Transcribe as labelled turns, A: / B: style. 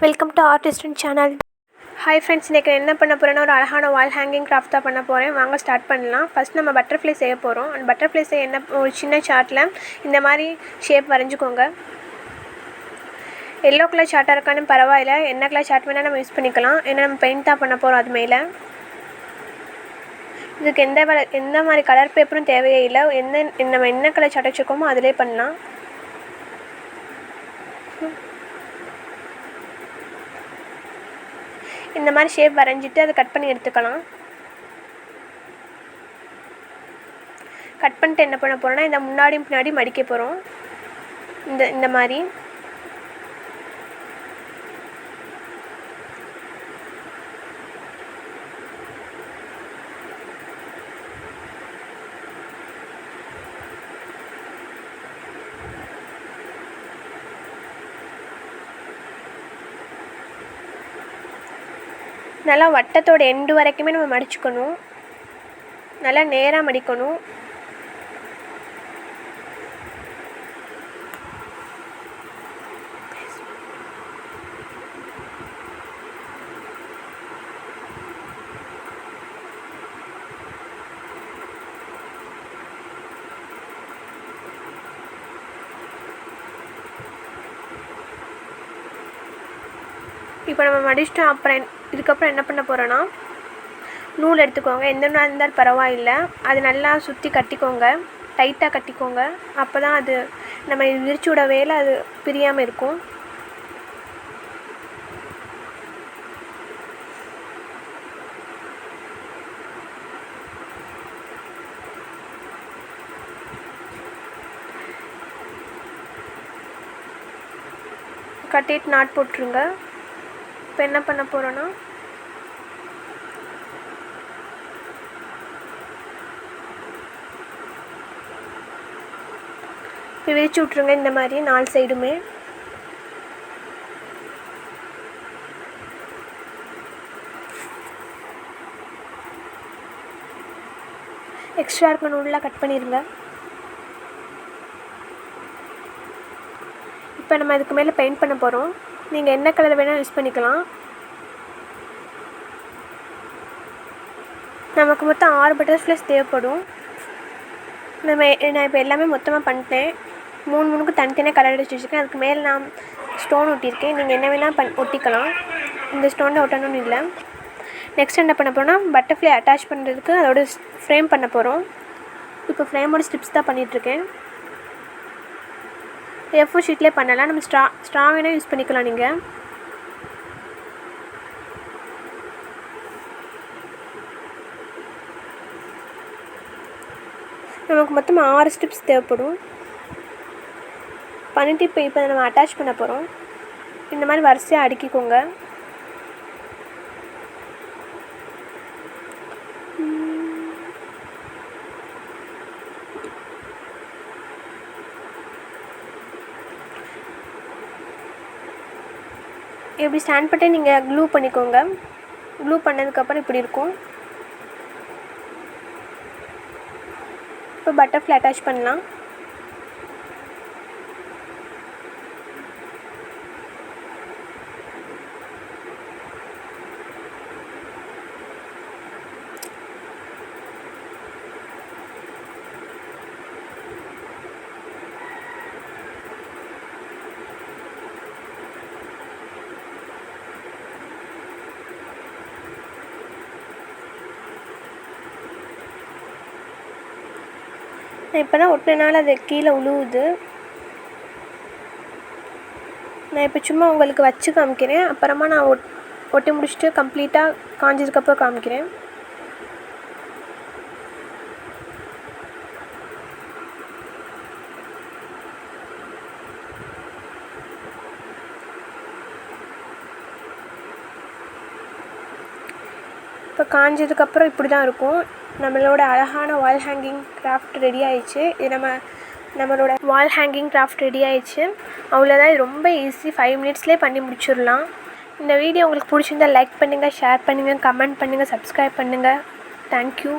A: Welcome to Artistrin channel. Hi friends, இன்றைக்கி என்ன பண்ண போகிறேன்னா ஒரு அழகான வால் ஹேங்கிங் கிராஃப்ட் தான் பண்ண போகிறேன். வாங்க ஸ்டார்ட் பண்ணலாம். ஃபஸ்ட் நம்ம பட்டர்ஃப்ளை செய்ய போகிறோம். அந்த பட்டர்ஃப்ளை செய்ய என்ன ஒரு சின்ன சார்ட்டில் இந்த மாதிரி ஷேப் வரைஞ்சிக்கோங்க. எல்லோ கலர் சார்ட்டாக இருக்கான்னு பரவாயில்ல, என்ன கலர் சார்ட் வேணால் நம்ம யூஸ் பண்ணிக்கலாம். ஏன்னா நம்ம பெயிண்ட் தான் பண்ண போகிறோம் அது மேலே. இதுக்கு எந்த மாதிரி கலர் பேப்பரும் தேவையே இல்லை. நம்ம என்ன கலர் சார்ட் வச்சுருக்கோமோ அதிலே பண்ணலாம். இந்த மாதிரி ஷேப் வரைஞ்சிட்டு அதை கட் பண்ணி எடுத்துக்கலாம். கட் பண்ணிட்டு என்ன பண்ண போகிறோன்னா இந்த முன்னாடியும் பின்னாடி மடிக்க போகிறோம். இந்த மாதிரி நல்லா வட்டத்தோட எண்டு வரைக்குமே நம்ம மடிச்சுக்கணும். நல்லா நேராக மடிக்கணும். இப்போ நம்ம மடிச்சிட்டோம். அப்புறம் இதுக்கப்புறம் என்ன பண்ண போகிறோன்னா நூல் எடுத்துக்கோங்க. எந்த நூலாக இருந்தாலும் பரவாயில்லை. அது நல்லா சுற்றி கட்டிக்கோங்க, டைட்டாக கட்டிக்கோங்க. அப்போ தான் அது நம்ம விரிச்சு விட வேலை அது பிரியாமல் இருக்கும். கட்டிட்டு நாட் போட்டுருங்க. இப்போ என்ன பண்ண போகிறோன்னா இப்போ விரிச்சு விட்ருங்க. இந்த மாதிரி 4 சைடுமே. எக்ஸ்ட்ரா இருக்க நூல்லாம் கட் பண்ணிடுங்க. இப்போ நம்ம இதுக்கு மேலே பெயிண்ட் பண்ண போகிறோம். நீங்கள் என்ன கலர் வேணால் யூஸ் பண்ணிக்கலாம். நமக்கு மொத்தம் 6 பட்டர்ஃப்ளைஸ் தேவைப்படும். நான் இப்போ எல்லாமே மொத்தமாக பண்ணிட்டேன். 3 தனித்தனியாக கலர் அடிச்சு வச்சுருக்கேன். அதுக்கு மேலே நான் ஸ்டோன் ஒட்டியிருக்கேன். நீங்கள் என்ன வேணால் ஒட்டிக்கலாம். இந்த ஸ்டோனில் ஒட்டணும்னு இல்லை. நெக்ஸ்ட் என்ன பண்ண போகிறோன்னா பட்டர்ஃப்ளை அட்டாச் பண்ணுறதுக்கு அதோட ஃப்ரேம் பண்ண போகிறோம். இப்போ ஃப்ரேமோட ஸ்ட்ரிப்ஸ் தான் பண்ணிகிட்ருக்கேன். A4 ஷீட்லேயே பண்ணலாம். நம்ம ஸ்ட்ரா வேணால் யூஸ் பண்ணிக்கலாம். நீங்கள் நமக்கு மொத்தம் 6 ஸ்ட்ரிப்ஸ் தேவைப்படும். பண்ணிவிட்டு இப்போ நம்ம அட்டாச் பண்ண போகிறோம். இந்த மாதிரி வரிசையாக அடுக்கிக்கோங்க. இப்படி ஸ்டாண்ட் பண்ணிட்டு நீங்கள் க்ளூ பண்ணிக்கோங்க. க்ளூ பண்ணதுக்கப்புறம் இப்படி இருக்கும். இப்போ பட்டர்ஃப்ளை அட்டாச் பண்ணலாம். இப்போ தான் ஒட்டினால அது கீழே உழுவுது. நான் இப்போ சும்மா உங்களுக்கு வச்சு காமிக்கிறேன். அப்புறமா நான் ஒட்டி முடிச்சுட்டு கம்ப்ளீட்டாக காஞ்சதுக்கப்புறம் காமிக்கிறேன். இப்போ காஞ்சதுக்கப்புறம் இப்படி தான் இருக்கும். நம்மளோட அழகான வால் ஹேங்கிங் கிராஃப்ட் ரெடி ஆயிடுச்சு. இது நம்மளோட வால் ஹேங்கிங் கிராஃப்ட் ரெடி ஆயிடுச்சு. அவ்வளோதான். இது ரொம்ப ஈஸி. 5 மினிட்ஸ்லேயே பண்ணி முடிச்சிடலாம். இந்த வீடியோ உங்களுக்கு பிடிச்சிருந்தால் லைக் பண்ணுங்கள், ஷேர் பண்ணுங்கள், கமெண்ட் பண்ணுங்கள், சப்ஸ்கிரைப் பண்ணுங்கள். தேங்க்யூ.